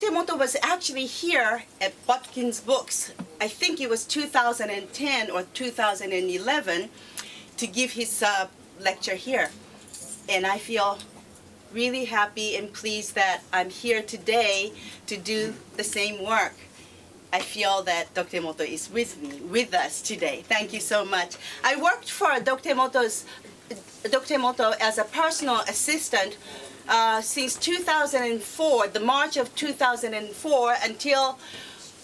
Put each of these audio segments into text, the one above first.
Dr. Emoto was actually here at Watkins Books. I think it was 2010 or 2011 to give his lecture here. And I feel really happy and pleased that I'm here today to do the same work. I feel that Dr. Emoto is with us today. Thank you so much. I worked for Dr. Emoto as a personal assistant since 2004, the March of 2004, until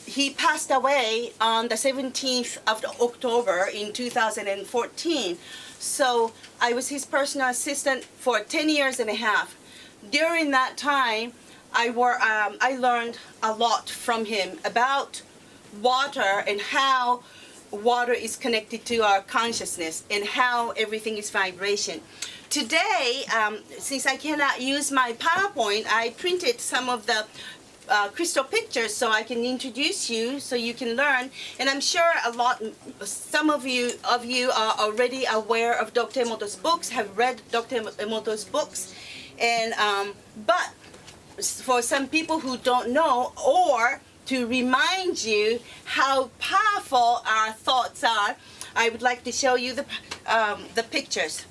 he passed away on the 17th of October in 2014. So I was his personal assistant for 10 years and a half. During that time, I learned a lot from him about water and how water is connected to our consciousness and how everything is vibration. Today, since I cannot use my PowerPoint, I printed some of the crystal pictures so I can introduce you so you can learn. And I'm sure some of you are already aware of Dr. Emoto's books, have read Dr. Emoto's books. And but for some people who don't know, or to remind you how powerful our thoughts are, I would like to show you the pictures.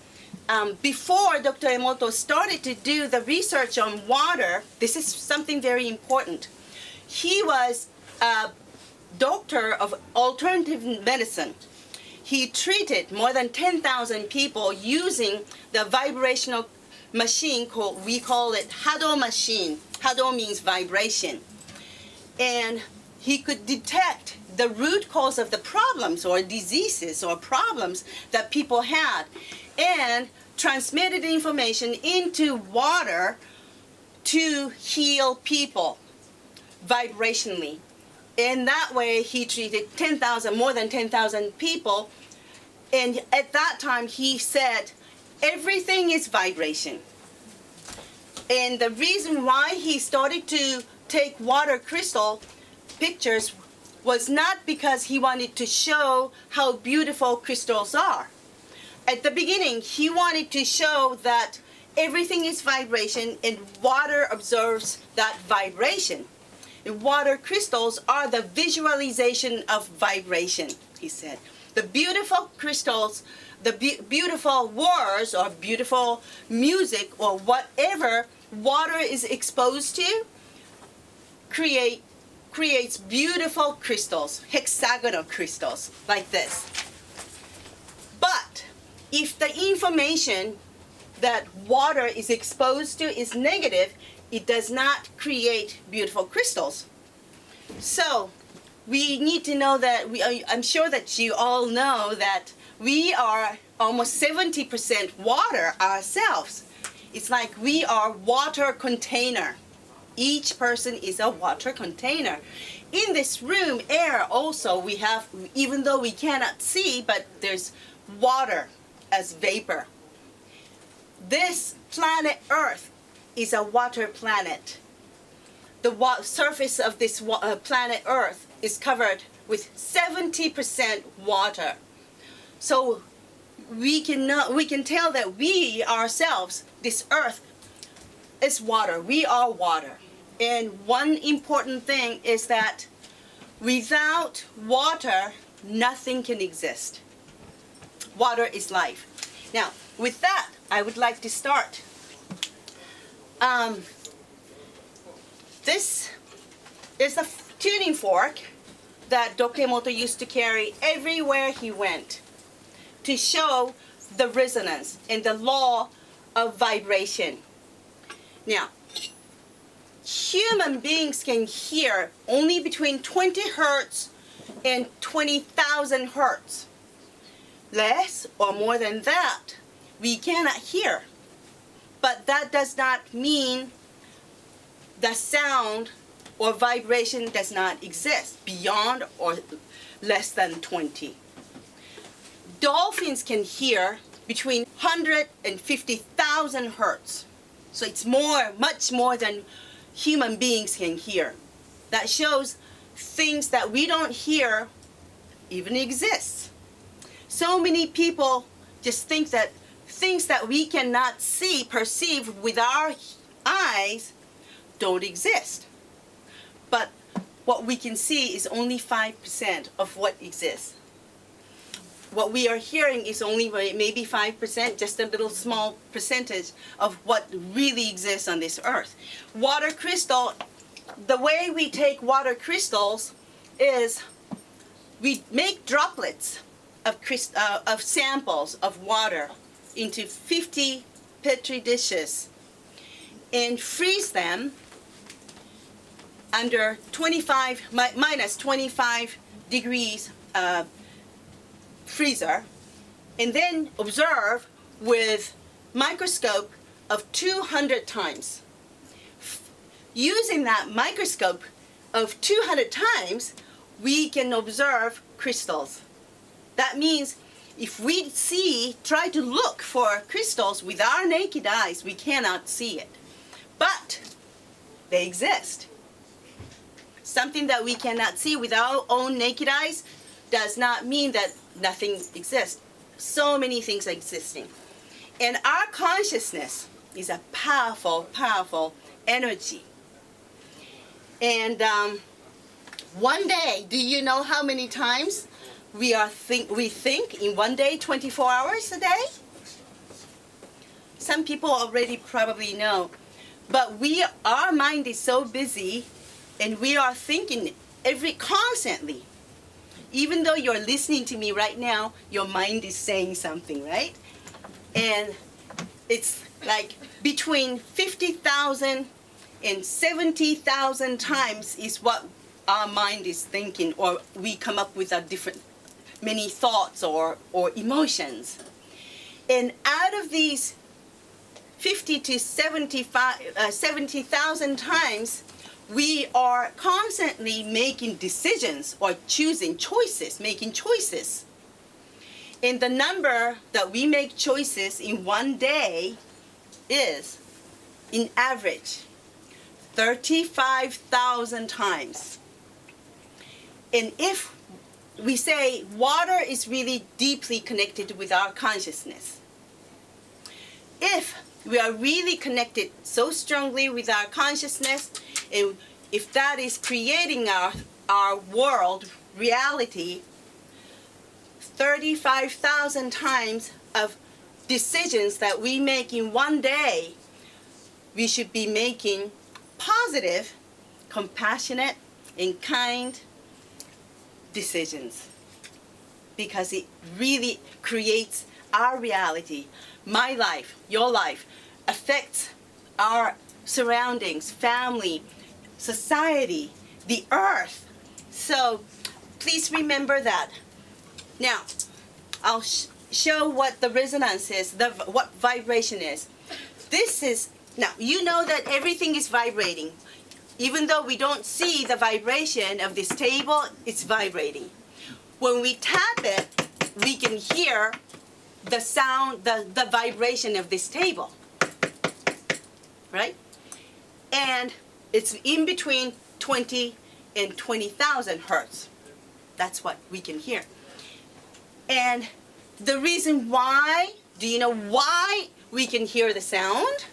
Before Dr. Emoto started to do the research on water, this is something very important. He was a doctor of alternative medicine. He treated more than 10,000 people using the vibrational machine we call it Hado machine. Hado means vibration. And he could detect the root cause of the problems or diseases or problems that people had, and transmitted information into water to heal people vibrationally. In that way, he treated more than 10,000 people. And at that time, he said, everything is vibration. And the reason why he started to take water crystal pictures was not because he wanted to show how beautiful crystals are. At the beginning, he wanted to show that everything is vibration and water absorbs that vibration. And water crystals are the visualization of vibration, he said. The beautiful crystals, the beautiful words or beautiful music or whatever water is exposed to creates beautiful crystals, hexagonal crystals like this. But if the information that water is exposed to is negative, it does not create beautiful crystals. So we need to know that I'm sure that you all know that we are almost 70% water ourselves. It's like we are water container. Each person is a water container. In this room, air also, we have, even though we cannot see, but there's water as vapor. This planet Earth is a water planet. The surface of this planet Earth is covered with 70% water. So we can tell that we ourselves, this Earth, is water. We are water. And one important thing is that without water, nothing can exist. Water is life. Now, with that, I would like to start. This is a tuning fork that Dr. Emoto used to carry everywhere he went to show the resonance and the law of vibration. Now, human beings can hear only between 20 hertz and 20,000 hertz. Less or more than that, we cannot hear. But that does not mean the sound or vibration does not exist beyond or less than 20. Dolphins can hear between 150,000 hertz. So it's much more than human beings can hear. That shows things that we don't hear even exist. So many people just think that things that we cannot see, perceive with our eyes don't exist. but what we can see is only 5% of what exists. What we are hearing is only maybe 5%, just a little small percentage of what really exists on this earth. Water crystal, the way we take water crystals is we make droplets of samples of water into 50 Petri dishes and freeze them under minus 25 degrees freezer, and then observe with microscope of 200 times. Using that microscope of 200 times, we can observe crystals. That means if we try to look for crystals with our naked eyes, we cannot see it. But they exist. Something that we cannot see with our own naked eyes does not mean that nothing exists. So many things are existing. And our consciousness is a powerful, powerful energy. And one day, do you know how many times we think in one day, 24 hours a day? Some people already probably know. But our mind is so busy, and we are thinking constantly. Even though you're listening to me right now, your mind is saying something, right? And it's like between 50,000 and 70,000 times is what our mind is thinking, or we come up with many thoughts or emotions. And out of these 50 to 70,000 times, we are constantly making decisions or making choices. And the number that we make choices in one day is, in average, 35,000 times. And if we say water is really deeply connected with our consciousness, if we are really connected so strongly with our consciousness, and if that is creating our world, reality, 35,000 times of decisions that we make in one day, we should be making positive, compassionate, and kind decisions. Because it really creates our reality. My life, your life, affects our surroundings, family, society, the earth. So please remember that. Now, I'll show what the resonance is, what vibration is. Now, you know that everything is vibrating. Even though we don't see the vibration of this table, it's vibrating. When we tap it, we can hear the sound, the vibration of this table, right? And it's in between 20 and 20,000 hertz. That's what we can hear. And the reason why, do you know why we can hear the sound?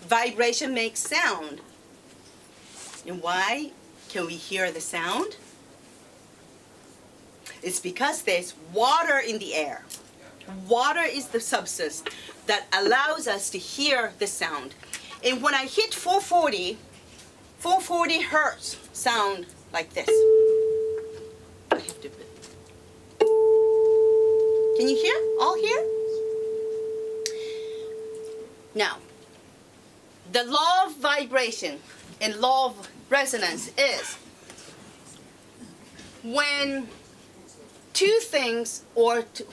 Vibration makes sound. And why can we hear the sound? It's because there's water in the air. Water is the substance that allows us to hear the sound. And when I hit 440 hertz sound like this. I have to put. Can you hear? All hear? Now, the law of vibration and law of resonance is when two things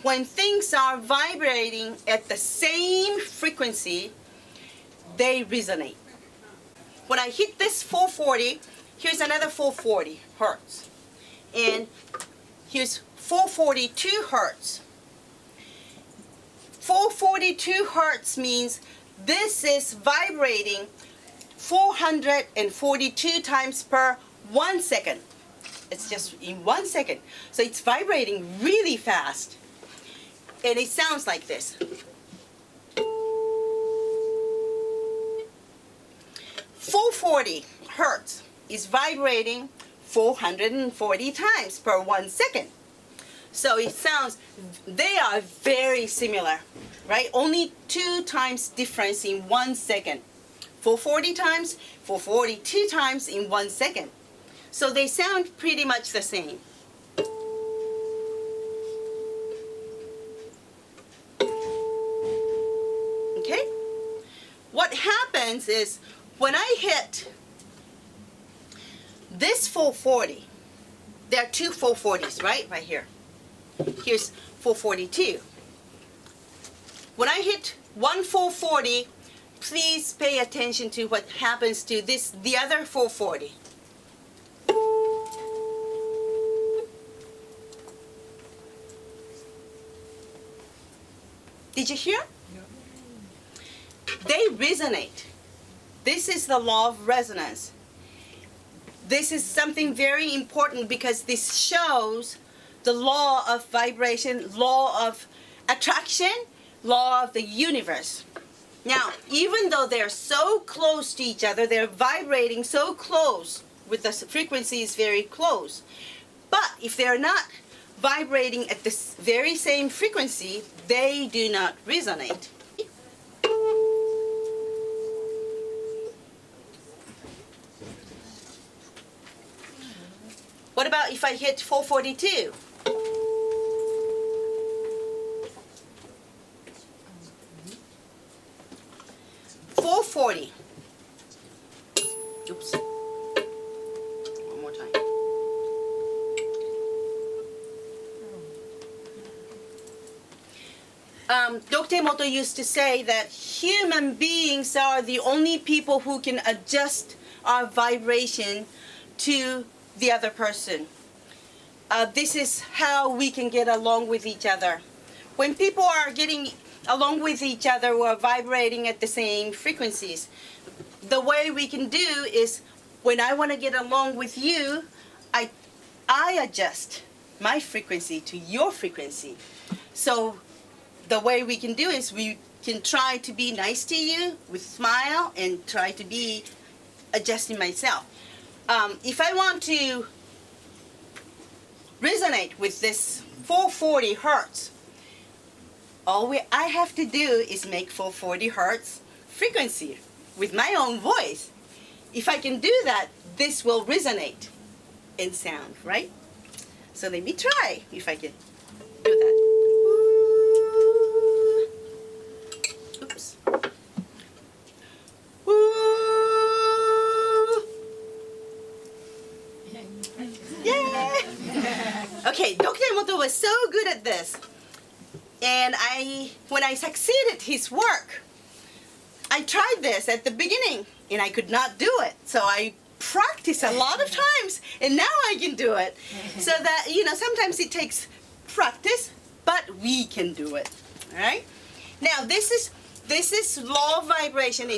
when things are vibrating at the same frequency, they resonate. When I hit this 440, here's another 440 hertz. And here's 442 hertz. 442 hertz means this is vibrating 442 times per 1 second. It's just in 1 second. So it's vibrating really fast. And it sounds like this. 440 hertz is vibrating 440 times per 1 second. So it sounds, they are very similar, right? Only 2 times difference in 1 second. 440 times, 442 times in 1 second. So they sound pretty much the same. Okay? What happens is when I hit this 440, there are 2 440s, right? Right here. Here's 442. When I hit 1 440, please pay attention to what happens to this, the other 440. Did you hear? They resonate. This is the law of resonance. This is something very important because this shows the law of vibration, law of attraction, law of the universe. Now, even though they're so close to each other, they're vibrating so close, with the frequencies very close. But if they're not vibrating at the very same frequency, they do not resonate. What about if I hit 442? Oops. One more time. Dr. Emoto used to say that human beings are the only people who can adjust our vibration to the other person. This is how we can get along with each other. When people are getting along with each other or vibrating at the same frequencies, the way we can do is when I want to get along with you, I adjust my frequency to your frequency. So the way we can do is we can try to be nice to you with smile and try to be adjusting myself. If I want to resonate with this 440 hertz, all I have to do is make 440 hertz frequency with my own voice. If I can do that, this will resonate in sound, right? So let me try if I can do that. Oops. Yeah. Okay, Dr. Emoto was so good at this. And when I succeeded his work, I tried this at the beginning and I could not do it. So I practiced a lot of times and now I can do it. So that, sometimes it takes practice, but we can do it. All right? Now this is law of vibration.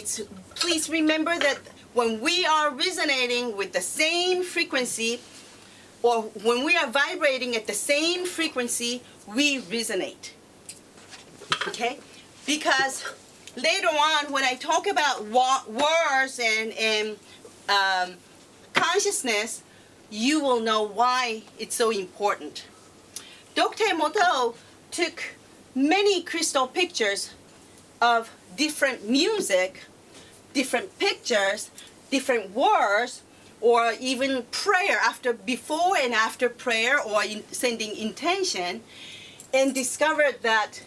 Please remember that when we are resonating with the same frequency, or when we are vibrating at the same frequency, we resonate. Okay? Because later on, when I talk about words and consciousness, you will know why it's so important. Dr. Emoto took many crystal pictures of different music, different pictures, different words, or even prayer, before and after prayer, or sending intention, and discovered that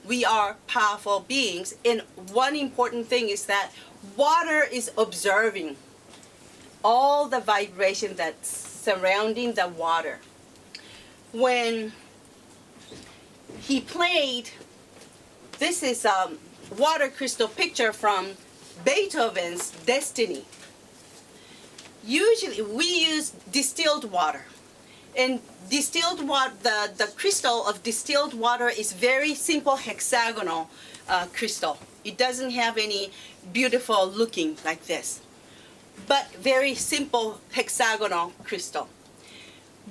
we are powerful beings. And one important thing is that water is observing all the vibration that's surrounding the water. When he played, this is a water crystal picture from Beethovens Destiny. Usually we use distilled water. And distilled water, the crystal of distilled water is very simple hexagonal crystal. It doesn't have any beautiful looking like this, but very simple hexagonal crystal.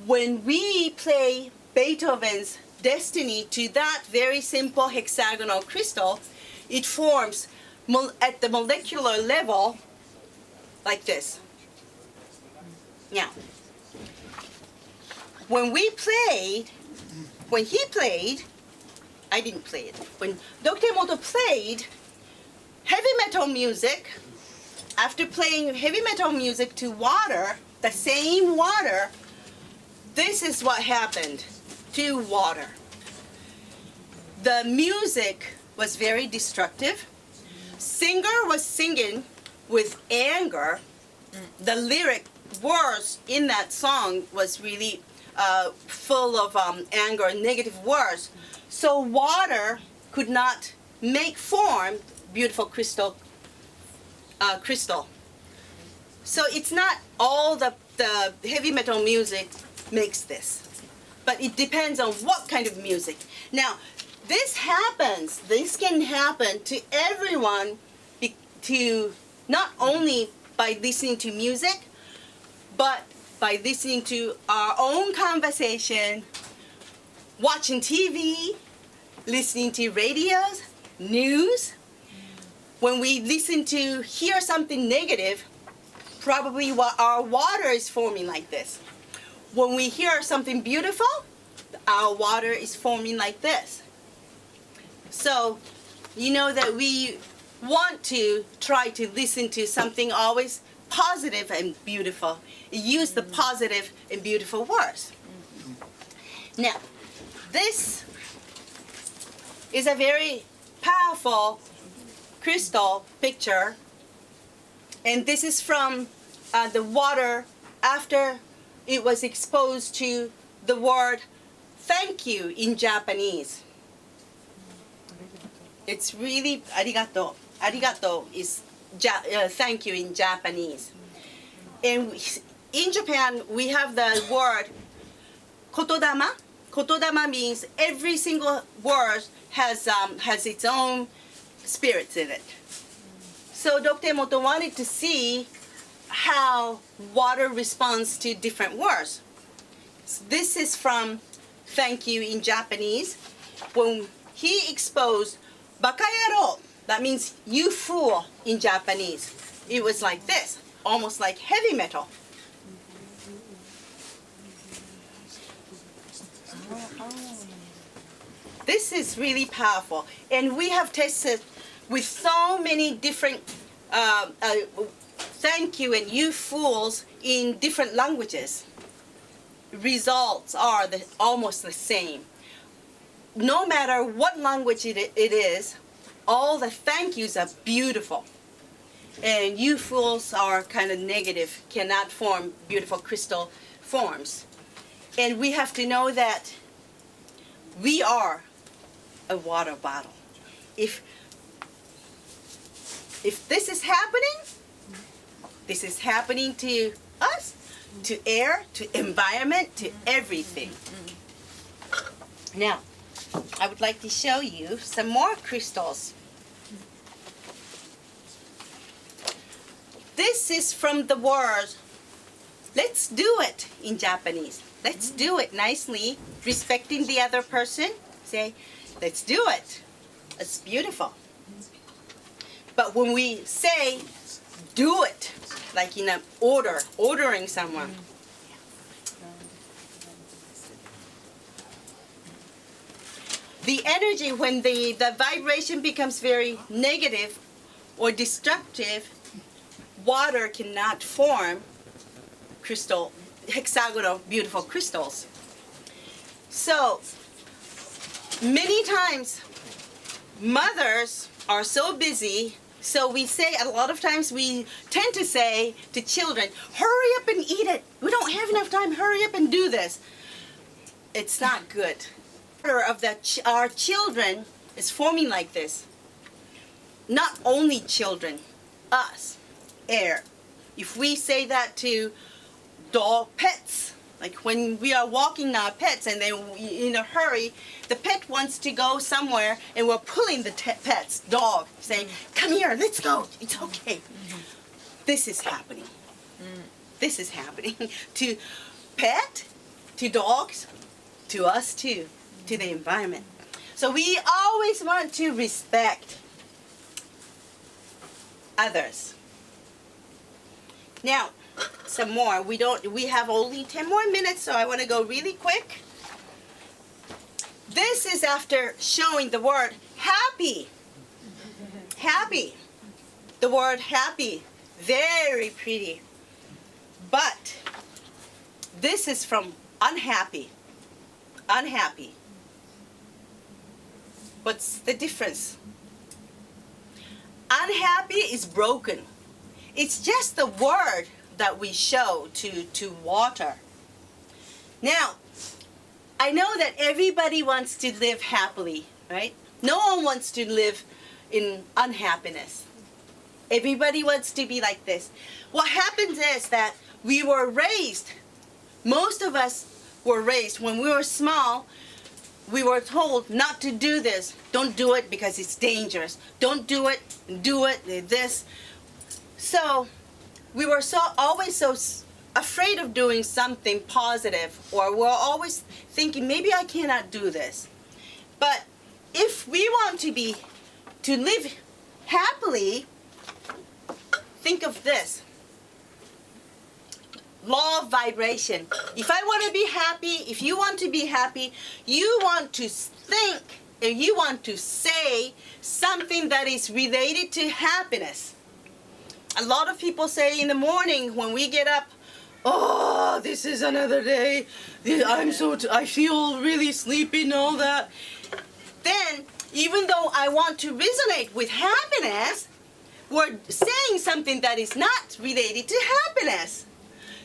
When we play Beethoven's Destiny to that very simple hexagonal crystal, it forms at the molecular level like this. Now, when he played, I didn't play it. When Dr. Emoto played heavy metal music, after playing heavy metal music to water, the same water, this is what happened to water. The music was very destructive. Singer was singing with anger. The lyric words in that song was really full of anger and negative words. So water could not form beautiful crystal. So it's not all the heavy metal music makes this, but it depends on what kind of music. Now, this can happen to everyone, to not only by listening to music, but by listening to our own conversation, watching TV, listening to radios, news. When we hear something negative, probably our water is forming like this. When we hear something beautiful, our water is forming like this. So, you know that we want to try to listen to something always positive and beautiful. Use the positive and beautiful words. Now, this is a very powerful crystal picture, and this is from the water after it was exposed to the word thank you in Japanese. It's really arigato. Arigato is thank you in Japanese. And in Japan, we have the word kotodama. Kotodama means every single word has its own spirits in it. So Dr. Emoto wanted to see how water responds to different words. So this is from thank you in Japanese. When he exposed bakayaro, that means you fool in Japanese. It was like this, almost like heavy metal. This is really powerful, and we have tested with so many different thank you and you fools in different languages. Results are almost the same. No matter what language it is, all the thank yous are beautiful. And you fools are kind of negative, cannot form beautiful crystal forms. And we have to know that we are a water bottle. If this is happening to us, to air, to environment, to everything. Now, I would like to show you some more crystals. This is from the word, let's do it in Japanese. Let's do it nicely, respecting the other person. Say, let's do it. It's beautiful. But when we say, do it, like in an ordering someone. The energy, when the vibration becomes very negative or destructive, water cannot form hexagonal, beautiful crystals. So, many times, mothers are so busy, so a lot of times we tend to say to children, hurry up and eat it. We don't have enough time, hurry up and do this. It's not good. Of our children is forming like this. Not only children, us, air. If we say that to pets, like when we are walking our pets and then in a hurry, the pet wants to go somewhere and we're pulling the pet's dog, saying, come here, let's go, it's okay. This is happening. This is happening to pet, to dogs, to us too, to the environment. So we always want to respect others. Now, some more. We have only 10 more minutes, so I want to go really quick. This is after showing the word happy. Happy. The word happy. Very pretty. But this is from unhappy. Unhappy. What's the difference? Unhappy is broken. It's just the word that we show to water. Now, I know that everybody wants to live happily, right? No one wants to live in unhappiness. Everybody wants to be like this. What happens is that we were raised, most of us were raised when we were small, we were told not to do this. Don't do it because it's dangerous. Don't do it, this. So we were always so afraid of doing something positive, or we're always thinking, maybe I cannot do this. But if we want to live happily, think of this. Law of vibration. If I want to be happy, if you want to be happy, you want to think and you want to say something that is related to happiness. A lot of people say in the morning when we get up, oh, this is another day. I feel really sleepy and all that. Then, even though I want to resonate with happiness, we're saying something that is not related to happiness.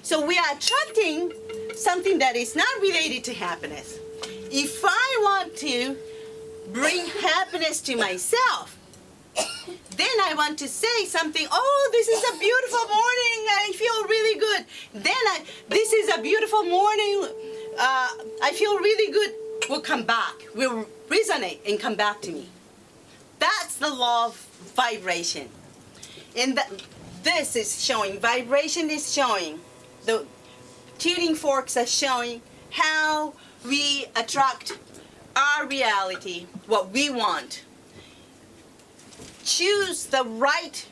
So we are attracting something that is not related to happiness. If I want to bring happiness to myself, then I want to say something, oh, this is a beautiful morning, I feel really good. Then this is a beautiful morning, I feel really good, will come back, will resonate and come back to me. That's the law of vibration. And this is showing, vibration is showing, the tuning forks are showing how we attract our reality, what we want. Choose the right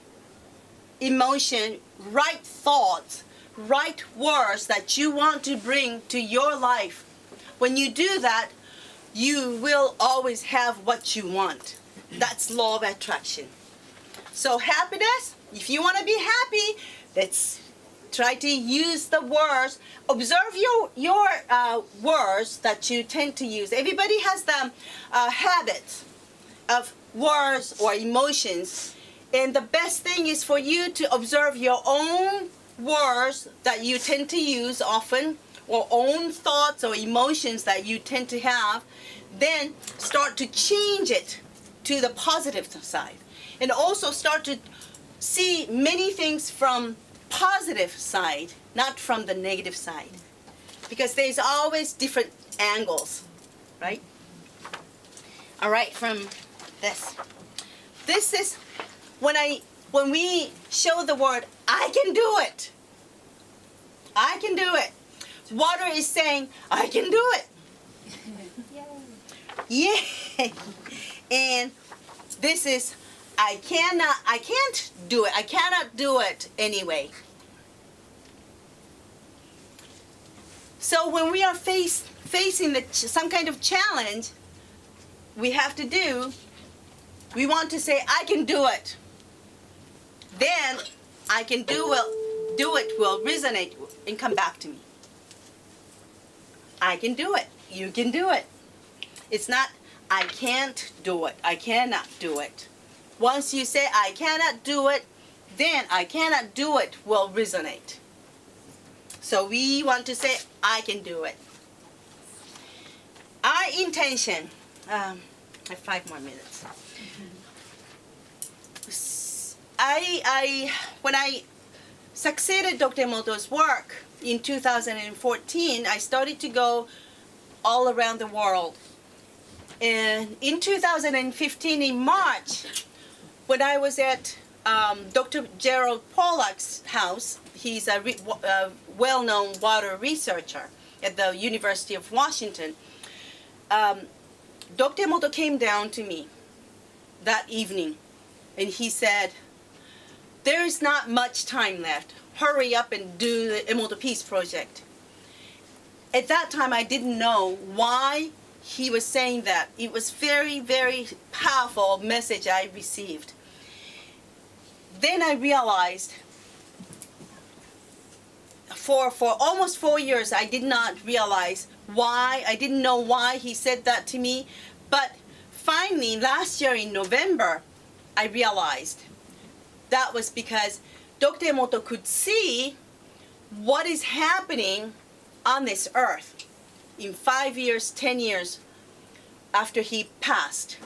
emotion, right thoughts, right words that you want to bring to your life. When you do that, you will always have what you want. That's law of attraction. So happiness, if you want to be happy, let's try to use the words. Observe your words that you tend to use. Everybody has the habits of words or emotions. And the best thing is for you to observe your own words that you tend to use often, or own thoughts or emotions that you tend to have. Then start to change it to the positive side. And also start to see many things from positive side, not from the negative side. Because there's always different angles, right? All right, from this. This is when we show the word, I can do it. I can do it. Water is saying, I can do it. Yay. And this is, I can't do it. I cannot do it anyway. So when we are facing some kind of challenge, we want to say, I can do it. Then I can do it will resonate and come back to me. I can do it. You can do it. It's not, I can't do it. I cannot do it. Once you say, I cannot do it, then I cannot do it will resonate. So we want to say, I can do it. Our intention, I have 5 more minutes. When I succeeded Dr. Emoto's work in 2014, I started to go all around the world. And in 2015, in March, when I was at Dr. Gerald Pollack's house, he's a well-known water researcher at the University of Washington, Dr. Emoto came down to me that evening, and he said, there is not much time left. hurry up and do the Emoto Peace Project. At that time, I didn't know why he was saying that. It was very, very powerful message I received. Then I realized for almost 4 years, I did not realize why. I didn't know why he said that to me. But finally, last year in November, I realized that was because Dr. Emoto could see what is happening on this earth in 5 years, 10 years after he passed.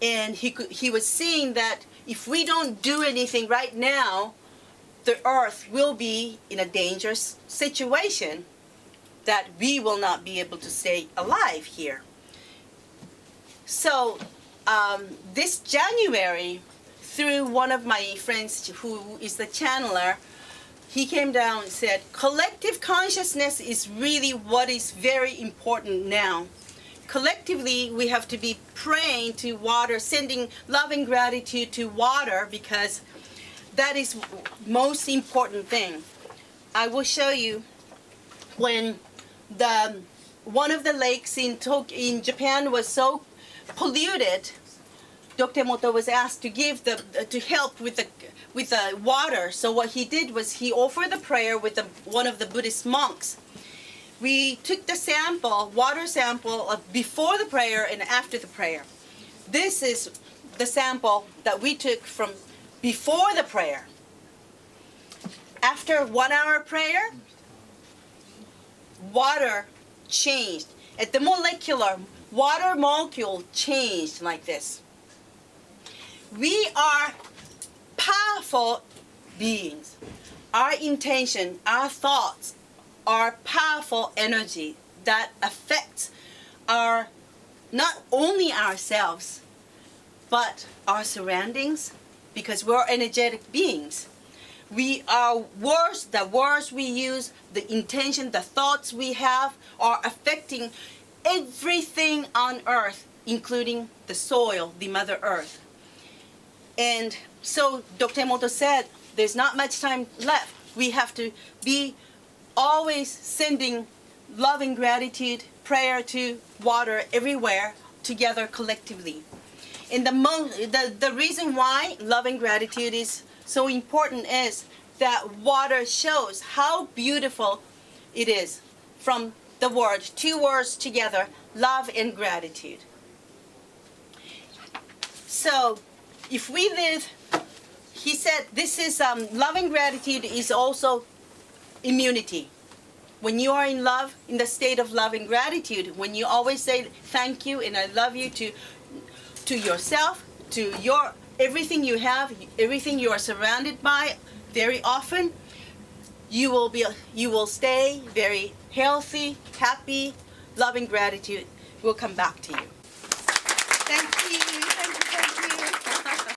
And he was seeing that if we don't do anything right now, the earth will be in a dangerous situation that we will not be able to stay alive here. So this January, through one of my friends who is the channeler, he came down and said, collective consciousness is really what is very important now. Collectively, we have to be praying to water, sending love and gratitude to water, because that is most important thing. I will show you when one of the lakes in Japan was so polluted, Dr. Emoto was asked to help with the water. So what he did was he offered the prayer with one of the Buddhist monks. We took the water sample of before the prayer and after the prayer. This is the sample that we took from before the prayer. After 1 hour prayer, water changed. At the molecular, water molecule changed like this. We are powerful beings. Our intention, our thoughts are powerful energy that affects not only ourselves, but our surroundings, because we're energetic beings. The words we use, the intention, the thoughts we have are affecting everything on earth, including the soil, the Mother Earth. And so Dr. Emoto said, there's not much time left. We have to be always sending love and gratitude, prayer to water everywhere, together collectively. And the reason why love and gratitude is so important is that water shows how beautiful it is from the word, 2 words together, love and gratitude. So if we live, he said, this is love and gratitude is also immunity. When you are in love, in the state of love and gratitude, when you always say thank you and I love you to yourself, to everything you have, everything you are surrounded by, very often, you will stay very healthy, happy. Love and gratitude will come back to you. Thank you.